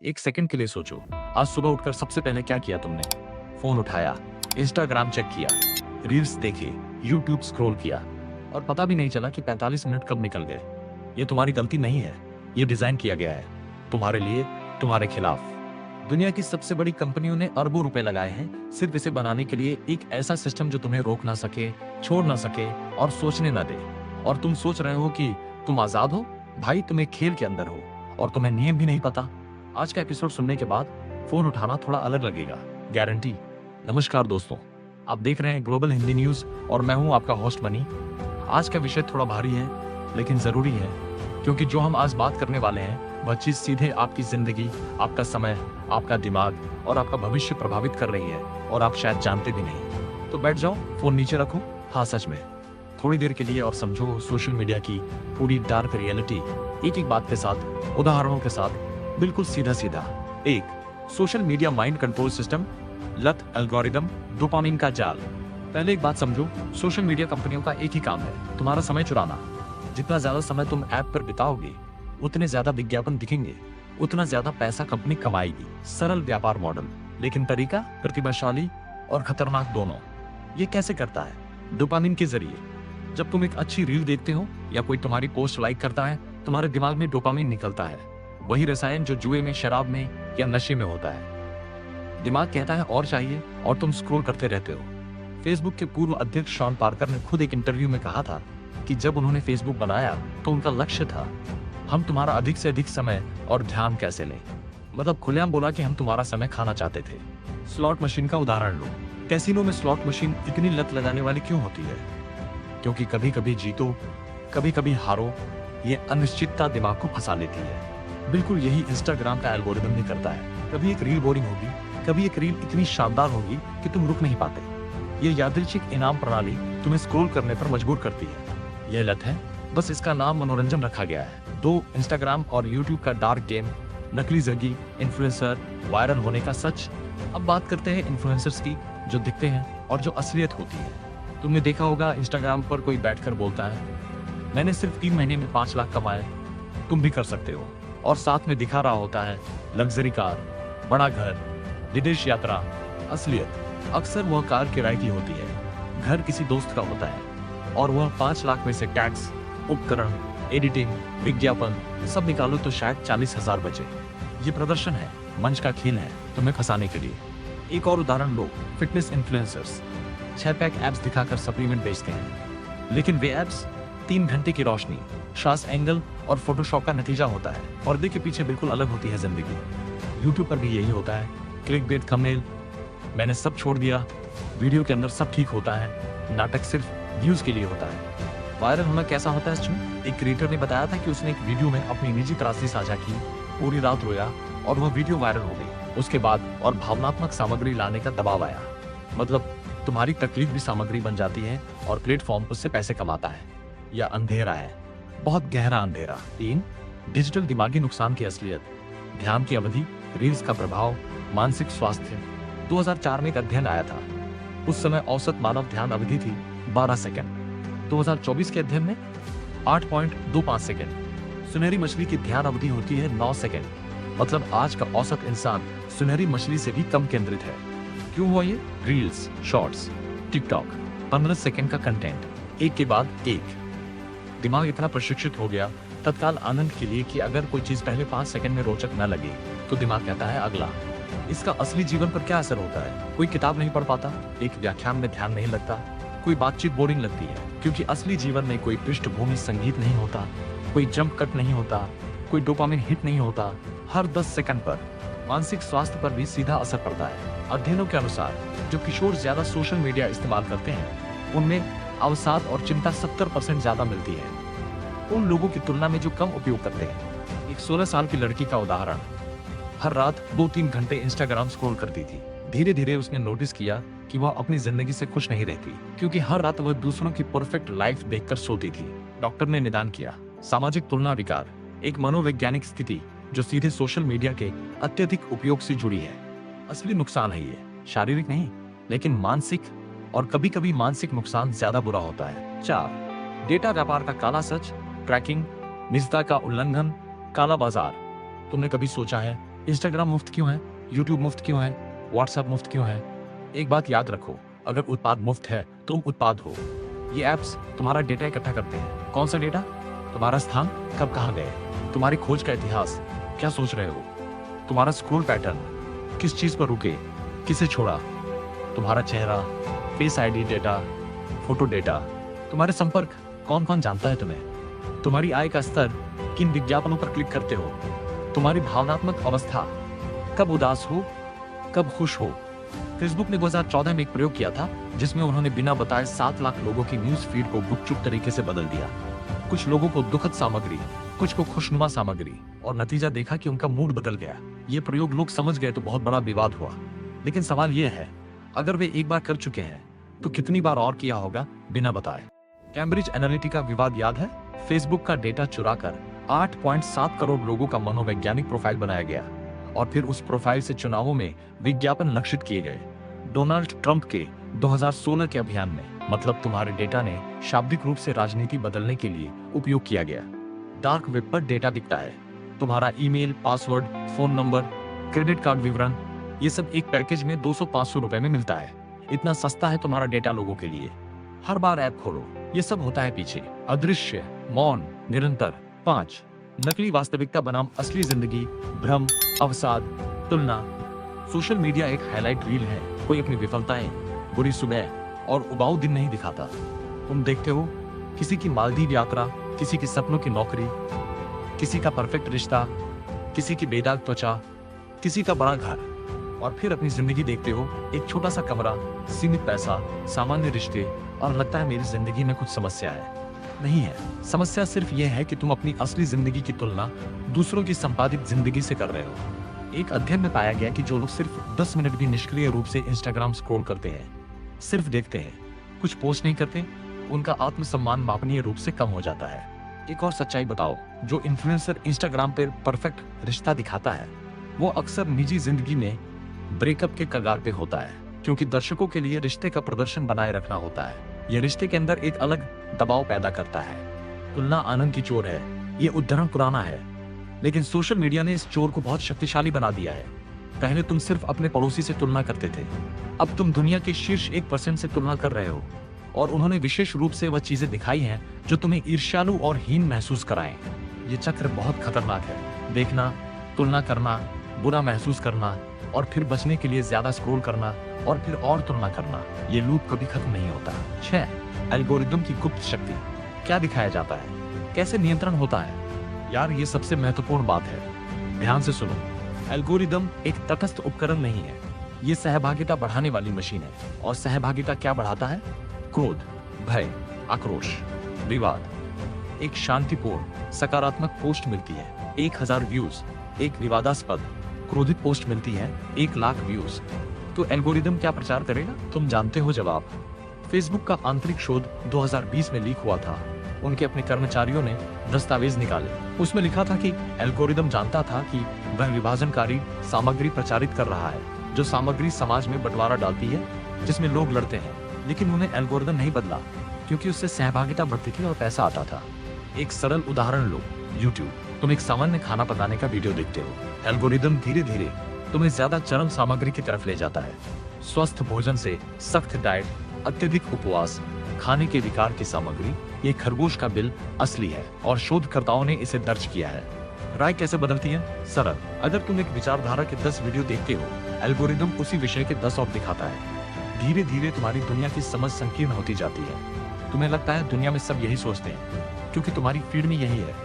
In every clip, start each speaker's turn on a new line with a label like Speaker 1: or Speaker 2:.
Speaker 1: एक सेकंड के लिए सोचो, आज सुबह उठकर सबसे पहले क्या किया तुमने? फोन उठाया, इंस्टाग्राम चेक किया, रील्स देखे, यूट्यूब स्क्रॉल किया और पता भी नहीं चला कि 45 मिनट कब निकल गए। ये तुम्हारी गलती नहीं है, ये डिजाइन किया गया है तुम्हारे लिए, तुम्हारे खिलाफ। दुनिया की सबसे बड़ी कंपनियों ने अरबों रुपए लगाए हैं सिर्फ इसे बनाने के लिए, एक ऐसा सिस्टम जो तुम्हें रोक ना सके, छोड़ ना सके और सोचने ना दे। और तुम सोच रहे हो कि तुम आजाद हो? भाई, तुम एक खेल के अंदर हो और तुम्हें नियम भी नहीं पता। आज का एपिसोड सुनने के बाद फोन उठाना थोड़ा अलग लगेगा, गारंटी। नमस्कार दोस्तों, आप देख रहे हैं ग्लोबल हिंदी न्यूज और मैं हूं आपका होस्ट मनी। आज का विषय थोड़ा भारी है लेकिन जरूरी है, क्योंकि जो हम आज बात करने वाले हैं वह चीज सीधे आपकी जिंदगी, आपका समय, आपका दिमाग और आपका भविष्य प्रभावित कर रही है और आप शायद जानते भी नहीं। तो बैठ जाओ, फोन नीचे रखो, हाँ सच में थोड़ी देर के लिए, और समझो सोशल मीडिया की पूरी डार्क रियलिटी एक एक बात के साथ, उदाहरणों के साथ, बिल्कुल सीधा सीधा। एक, social media mind control system, लत, एल्गोरिदम, डोपामिन का जाल। पहले एक बात समझो, सोशल मीडिया कंपनियों का एक ही काम है, तुम्हारा समय चुराना। जितना ज्यादा समय तुम ऐप पर बिताओगे उतने ज्यादा विज्ञापन दिखेंगे, उतना ज्यादा पैसा कंपनी कमाएगी। सरल व्यापार मॉडल, लेकिन तरीका प्रतिभाशाली और खतरनाक दोनों। ये कैसे करता है? डोपामिन के जरिए। जब तुम एक अच्छी रील देखते हो या कोई तुम्हारी पोस्ट लाइक करता है, तुम्हारे दिमाग में डोपामिन निकलता है, वही रसायन जो जुए में, शराब में या नशे में होता है। दिमाग कहता है और चाहिए, और तुम स्क्रॉल करते रहते हो। फेसबुक के पूर्व अध्यक्ष शॉन पार्कर ने खुद एक इंटरव्यू में कहा था कि जब उन्होंने फेसबुक बनाया तो उनका लक्ष्य था, हम तुम्हारा अधिक से अधिक समय और ध्यान कैसे लें। मतलब खुलेआम बोला कि हम तुम्हारा समय खाना चाहते थे। स्लॉट मशीन का उदाहरण लो। कैसीनो में स्लॉट मशीन इतनी लत लगाने वाली क्यों होती है? क्योंकि कभी कभी जीतो, कभी कभी हारो। ये अनिश्चितता दिमाग को फंसा लेती है। बिल्कुल यही इंस्टाग्राम का एल्गोरिदम भी करता है। कभी एक रील बोरिंग होगी, कभी एक रील इतनी शानदार होगी कि तुम रुक नहीं पाते। ये यादृच्छिक इनाम प्रणाली तुम्हें स्क्रॉल करने पर मजबूर करती है। यह लत है, बस इसका नाम मनोरंजन रखा गया है। दो, इंस्टाग्राम और यूट्यूब का डार्क गेम, नकली जिंदगी, इन्फ्लुएंसर, वायरल होने का सच। अब बात करते हैं इन्फ्लुएंसर्स की, जो दिखते हैं और जो असलियत होती है। तुमने देखा होगा इंस्टाग्राम पर कोई बैठकर बोलता है, मैंने सिर्फ 3 महीने में 5 लाख कमाए, तुम भी कर सकते हो। और साथ में दिखा रहा होता है लग्जरी कार, बड़ा घर, विदेश यात्रा। असलियत अक्सर वह कार किराए की होती है, घर किसी दोस्त का होता है, और वह 5 लाख में से टैक्स, उपकरण, एडिटिंग, विज्ञापन सब निकालो तो शायद 40,000 बचे। ये प्रदर्शन है, मंच का खेल है तुम्हें फंसाने के लिए। एक और उदाहरण लो, फिटनेस इन्फ्लुएंसर्स 6 पैक एब्स दिखाकर सप्लीमेंट बेचते हैं, लेकिन वे एब्स 3 घंटे की रोशनी, श्वास एंगल और फोटोशॉप का नतीजा होता है। पर्दे के पीछे बिल्कुल अलग होती है जिंदगी। यूट्यूब पर भी यही होता है, क्लिकबेट, थंबनेल, मैंने सब छोड़ दिया, वीडियो के अंदर सब ठीक होता है, नाटक सिर्फ व्यूज के लिए होता है। वायरल होना कैसा होता है इसमें? एक क्रिएटर ने बताया था कि उसने एक वीडियो में अपनी निजी त्रासदी साझा की, पूरी रात रोया और वह वीडियो वायरल हो गई। उसके बाद और भावनात्मक सामग्री लाने का दबाव आया। मतलब तुम्हारी तकलीफ भी सामग्री बन जाती है और प्लेटफॉर्म उससे पैसे कमाता है। या अंधेरा है, बहुत गहरा अंधेरा। 3, डिजिटल दिमागी नुकसान की असलियत, ध्यान की अवधि, रील्स का प्रभाव, मानसिक स्वास्थ्य। 2004 में एक अध्ययन आया था, उस समय औसत मानव ध्यान अवधि थी 12 सेकंड। 2024 के अध्ययन में 8.25 सेकंड। सुनहरी मछली की ध्यान अवधि होती है 9 सेकंड। मतलब आज का औसत इंसान सुनहरी मछली से भी कम केंद्रित है। क्यों हुआ ये? रील्स, शॉर्ट्स, टिकटॉक, 15 सेकंड का कंटेंट, एक के बाद एक। दिमाग इतना प्रशिक्षित हो गया तत्काल आनंद के लिए कि अगर कोई चीज पहले 5 सेकंड में रोचक न लगे तो दिमाग कहता है अगला। इसका असली जीवन पर क्या असर होता है? कोई किताब नहीं पढ़ पाता, एक व्याख्यान में ध्यान नहीं लगता, कोई बातचीत बोरिंग लगती है, क्योंकि असली जीवन में कोई पृष्ठभूमि संगीत नहीं होता, कोई जंप कट नहीं होता, कोई डोपामिन हिट नहीं होता। हर 10 सेकंड पर मानसिक स्वास्थ्य पर भी सीधा असर पड़ता है। अध्ययनों के अनुसार जो किशोर ज्यादा सोशल मीडिया इस्तेमाल करते हैं उनमें अवसाद और चिंता 70% ज्यादा मिलती है उन लोगों की तुलना में जो कम उपयोग करते हैं। एक 16 साल की लड़की का उदाहरण, हर रात 2-3 घंटे इंस्टाग्राम स्क्रॉल करती थी। धीरे धीरे उसने नोटिस किया कि वह अपनी जिंदगी से खुश नहीं रहती, क्योंकि हर रात वह दूसरों की परफेक्ट लाइफ देखकर सोती थी। डॉक्टर ने निदान किया, सामाजिक तुलना विकार, एक मनोवैज्ञानिक स्थिति जो सीधे सोशल मीडिया के अत्यधिक उपयोग से जुड़ी है। असली नुकसान है ये, शारीरिक नहीं लेकिन मानसिक, और कभी कभी मानसिक नुकसान ज्यादा बुरा होता है। 4, डेटा व्यापार का काला सच, ट्रैकिंग, निजता का उल्लंघन, काला बाजार। तुमने कभी सोचा है इंस्टाग्राम मुफ्त क्यों है, यूट्यूब मुफ्त क्यों है, व्हाट्सएप मुफ्त क्यों है? एक बात याद रखो, अगर उत्पाद मुफ्त है तुम उत्पाद हो। ये ऐप्स तुम्हारा डेटा इकट्ठा करते हैं। कौन सा डेटा? तुम्हारा स्थान, कब कहाँ गए, तुम्हारी खोज का इतिहास, क्या सोच रहे हो, तुम्हारा स्क्रॉल पैटर्न, किस चीज पर रुके, किसे छोड़ा, तुम्हारा चेहरा, face ID data, photo data, तुम्हारे संपर्क, कौन कौन जानता है तुम्हें, तुम्हारी आय का स्तर, किन विज्ञापनों पर क्लिक करते हो, तुम्हारी भावनात्मक अवस्था, कब उदास हो, कब खुश हो। फेसबुक ने 2014 में एक प्रयोग किया था जिसमें उन्होंने बिना बताए 7 लाख लोगों की न्यूज फीड को गुपचुप तरीके से बदल दिया। कुछ लोगों को दुखद सामग्री, कुछ को खुशनुमा सामग्री, और नतीजा देखा कि उनका मूड बदल गया। ये प्रयोग लोग समझ गए तो बहुत बड़ा विवाद हुआ। लेकिन सवाल ये है, अगर वे एक बार कर चुके हैं तो कितनी बार और किया होगा बिना बताए। कैम्ब्रिज एनालिटिका विवाद याद है? फेसबुक का डेटा चुराकर 8.7 करोड़ लोगों का मनोवैज्ञानिक प्रोफाइल बनाया गया और फिर उस प्रोफाइल से चुनावों में विज्ञापन लक्षित किए गए। डोनाल्ड ट्रंप के 2016 के अभियान में, मतलब तुम्हारे डेटा ने शाब्दिक रूप से राजनीति बदलने के लिए उपयोग किया गया। डार्क वेब पर डेटा दिखता है, तुम्हारा email, password, phone number, credit card विवरण, ये सब एक पैकेज में 200-500 रुपए में मिलता है। इतना सस्ता है तुम्हारा डेटा लोगों के लिए। हर बार ऐप खोलो ये सब होता है पीछे। अदृश्य, मौन, निरंतर। 5 नकली वास्तविकता बनाम असली जिंदगी, भ्रम, अवसाद, तुलना। सोशल मीडिया एक हाईलाइट रील है। कोई अपनी विफलताएं, बुरी सुबह और उबाऊ दिन नहीं दिखाता। तुम देखते हो किसी की मालदीव यात्रा, किसी की सपनों की नौकरी, किसी का परफेक्ट रिश्ता, किसी की बेदाग त्वचा, किसी का बड़ा घर, और फिर अपनी जिंदगी देखते हो, एक छोटा सा कमरा, सीमित पैसा, सामान्य रिश्ते, और लगता है मेरी जिंदगी में कुछ समस्या है। नहीं है, समस्या सिर्फ यह है कि तुम अपनी असली जिंदगी की तुलना दूसरों की संपादित जिंदगी से कर रहे हो। एक अध्ययन में पाया गया कि जो लोग सिर्फ 10 मिनट भी निष्क्रिय रूप से इंस्टाग्राम स्क्रॉल करते हैं, सिर्फ देखते हैं, कुछ पोस्ट नहीं करते, उनका आत्मसम्मान मापनीय रूप से कम हो जाता है। एक और सच्चाई बताओ, जो इन्फ्लुएंसर इंस्टाग्राम पर परफेक्ट रिश्ता दिखाता है वो अक्सर निजी जिंदगी में ब्रेकअप के कगार पे होता है, क्योंकि दर्शकों के लिए रिश्ते का प्रदर्शन बनाए रखना होता है। यह रिश्ते के अंदर एक अलग दबाव पैदा करता है। तुलना आनंद की चोर है, ये उदाहरण पुराना है, लेकिन सोशल मीडिया ने इस चोर को बहुत शक्तिशाली बना दिया है। पहले तुम सिर्फ अपने पड़ोसी से तुलना करते थे, अब तुम दुनिया के शीर्ष 1% से तुलना कर रहे हो, और उन्होंने विशेष रूप से वह चीजें दिखाई हैं जो तुम्हें ईर्ष्यालु और हीन महसूस कराएं। ये चक्र बहुत खतरनाक है। देखना, तुलना करना, बुरा महसूस करना, और फिर बचने के लिए ज्यादा स्क्रॉल करना, और फिर और तुलना करना। ये लूप कभी खत्म नहीं होता। 6 एल्गोरिदम की गुप्त शक्ति। क्या दिखाया जाता है, कैसे नियंत्रण होता है? यार ये सबसे महत्वपूर्ण बात है, ध्यान से सुनो। एल्गोरिदम एक तटस्थ उपकरण नहीं है, ये सहभागिता बढ़ाने वाली मशीन है। और सहभागिता क्या बढ़ाता है? क्रोध, भय, आक्रोश, विवाद। एक शांतिपूर्ण सकारात्मक पोस्ट मिलती है, 1000 व्यूज। एक विवादास्पद क्रोधित पोस्ट मिलती है, 1 लाख व्यूज। तो एल्गोरिदम क्या प्रचार करेगा? तुम जानते हो जवाब। फेसबुक का आंतरिक शोध 2020 में लीक हुआ था। उनके अपने कर्मचारियों ने दस्तावेज निकाले। उसमें लिखा था कि एल्गोरिदम जानता था कि वह विभाजनकारी सामग्री प्रचारित कर रहा है, जो सामग्री समाज में बंटवारा डालती है, जिसमें लोग लड़ते हैं। लेकिन उन्हें एल्गोरिदम नहीं बदला, क्योंकि उससे सहभागिता बढ़ती थी और पैसा आता था। एक सरल उदाहरण लो, यूट्यूब। तुम एक सामान्य खाना पकाने का वीडियो देखते हो, एल्गोरिदम धीरे धीरे तुम्हें ज्यादा चरम सामग्री की तरफ ले जाता है। स्वस्थ भोजन से सख्त डाइट, अत्यधिक उपवास, खाने के विकार की सामग्री। ये खरगोश का बिल असली है, और शोधकर्ताओं ने इसे दर्ज किया है। राय कैसे बदलती है? सरल, अगर तुम एक विचारधारा के 10 वीडियो देखते हो, एल्गोरिदम उसी विषय के 10 और दिखाता है। धीरे धीरे तुम्हारी दुनिया की समझ संकीर्ण होती जाती है। तुम्हें लगता है दुनिया में सब यही सोचते हैं, क्योंकि तुम्हारी फीड में यही है।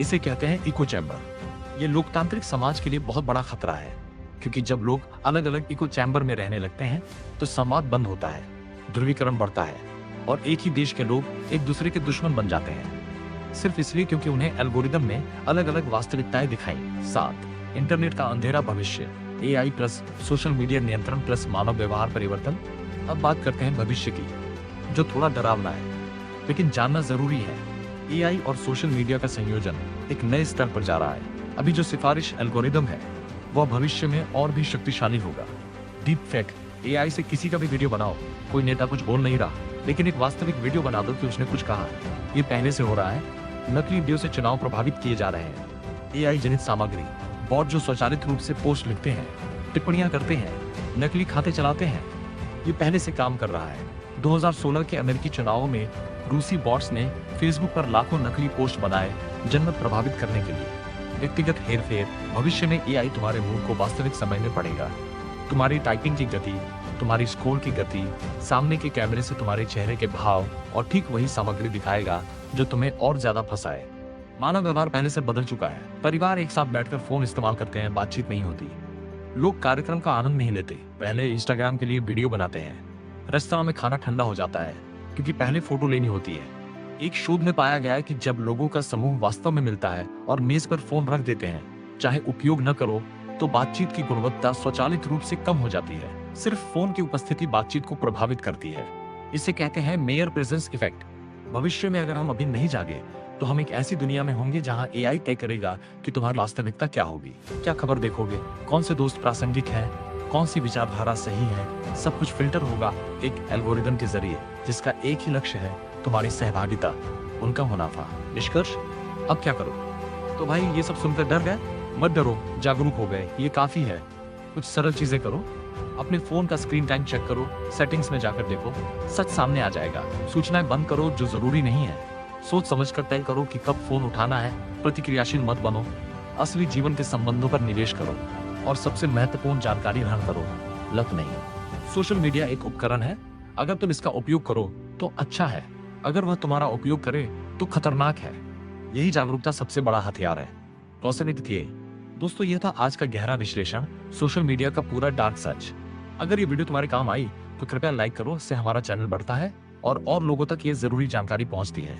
Speaker 1: इसे कहते हैं इको चैम्बर। ये लोकतांत्रिक समाज के लिए बहुत बड़ा खतरा है, क्योंकि जब लोग अलग अलग इको चैम्बर में रहने लगते हैं तो संवाद बंद होता है, ध्रुवीकरण बढ़ता है, और एक ही देश के लोग एक दूसरे के दुश्मन बन जाते हैं, सिर्फ इसलिए क्योंकि उन्हें एल्गोरिदम ने अलग अलग वास्तविकताएं दिखाई। 7 इंटरनेट का अंधेरा भविष्य। AI प्लस सोशल मीडिया नियंत्रण प्लस मानव व्यवहार परिवर्तन। अब बात करते हैं भविष्य की, जो थोड़ा डरावना है, लेकिन जानना जरूरी है। AI और सोशल मीडिया का संयोजन एक नए स्तर पर जा रहा है। अभी जो सिफारिश एल्गोरिदम है वह भविष्य में और भी शक्तिशाली होगा। Deep fake. AI से किसी का भी वीडियो बनाओ, कोई नेता कुछ बोल नहीं रहा, लेकिन एक वास्तविक वीडियो बना दो कि उसने कुछ कहा। ये पहले से हो रहा है। नकली वीडियो से चुनाव प्रभावित किए जा रहे हैं। AI जनित सामग्री। बॉट जो स्वचालित रूप से पोस्ट लिखते हैं, टिप्पणियां करते हैं, नकली खाते चलाते हैं, ये पहले से काम कर रहा है। 2016 के अमेरिकी चुनावों में रूसी बॉट्स ने फेसबुक पर लाखों नकली पोस्ट बनाए जनमत प्रभावित करने के लिए। व्यक्तिगत हेरफेर। भविष्य में एआई तुम्हारे मूड को वास्तविक समय में पढ़ेगा, तुम्हारी टाइपिंग की गति, तुम्हारी स्क्रोल की गति, सामने के कैमरे से तुम्हारे चेहरे के भाव और ठीक वही सामग्री दिखाएगा जो तुम्हें और ज्यादा फंसाए। मानव व्यवहार पहले से बदल चुका है। परिवार एक साथ बैठकर फोन इस्तेमाल करते हैं, बातचीत नहीं होती। लोग कार्यक्रम का आनंद नहीं लेते, पहले इंस्टाग्राम के लिए वीडियो बनाते हैं। रेस्तरां में खाना ठंडा हो जाता है क्योंकि पहले फोटो लेनी होती है। एक शोध में पाया गया है कि जब लोगों का समूह वास्तव में मिलता है और मेज पर फोन रख देते हैं, चाहे उपयोग न करो, तो बातचीत की गुणवत्ता स्वचालित रूप से कम हो जाती है। सिर्फ फोन की उपस्थिति बातचीत को प्रभावित करती है। इसे कहते हैं मेयर प्रेजेंस इफेक्ट। भविष्य में अगर हम अभी नहीं जागे तो हम एक ऐसी दुनिया में होंगे जहां एआई तय करेगा कि तुम्हारी वास्तविकता क्या होगी। क्या खबर देखोगे, कौन से दोस्त प्रासंगिक हैं, कौन सी विचारधारा सही है, सब कुछ फिल्टर होगा एक एल्गोरिदम के जरिए जिसका एक ही लक्ष्य है, तुम्हारी सहभागिता, उनका मुनाफा। निष्कर्ष, अब क्या करो? तो भाई ये सब सुनकर डर गए? मत डरो, जागरूक हो गए, ये काफी है। कुछ सरल चीजें करो। अपने फोन का स्क्रीन टाइम चेक करो, सेटिंग्स में जाकर देखो, सच सामने आ जाएगा। सूचनाएं बंद करो जो जरूरी नहीं है। सोच समझकर तय करो कि कब फोन उठाना है। प्रतिक्रियाशील मत बनो। असली जीवन के संबंधों पर निवेश करो और सबसे महत्वपूर्ण जानकारी ग्रहण करो, लत नहीं। सोशल मीडिया एक उपकरण है, अगर तुम इसका उपयोग करो तो अच्छा है, अगर वह तुम्हारा उपयोग करे तो खतरनाक है। यही जागरूकता सबसे बड़ा हथियार है। रोशनित किए दोस्तों, यह था आज का गहरा विश्लेषण, सोशल मीडिया का पूरा डार्क सच। अगर ये वीडियो तुम्हारे काम आई तो कृपया लाइक करो, इससे हमारा चैनल बढ़ता है और लोगों तक ये जरूरी जानकारी पहुंचती है।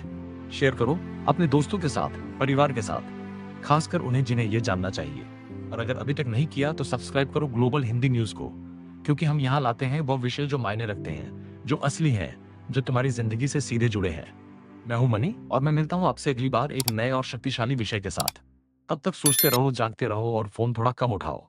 Speaker 1: शेयर करो अपने दोस्तों के साथ, परिवार के साथ, खासकर उन्हें जिन्हें ये जानना चाहिए। और अगर अभी तक नहीं किया तो सब्सक्राइब करो ग्लोबल हिंदी न्यूज को, क्योंकि हम यहाँ लाते हैं वो विषय जो मायने रखते हैं, जो असली हैं, जो तुम्हारी जिंदगी से सीधे जुड़े हैं। मैं हूं मनी और मैं मिलता हूं आपसे अगली बार एक नए और शक्तिशाली विषय के साथ। तब तक सोचते रहो, जागते रहो और फोन थोड़ा कम उठाओ।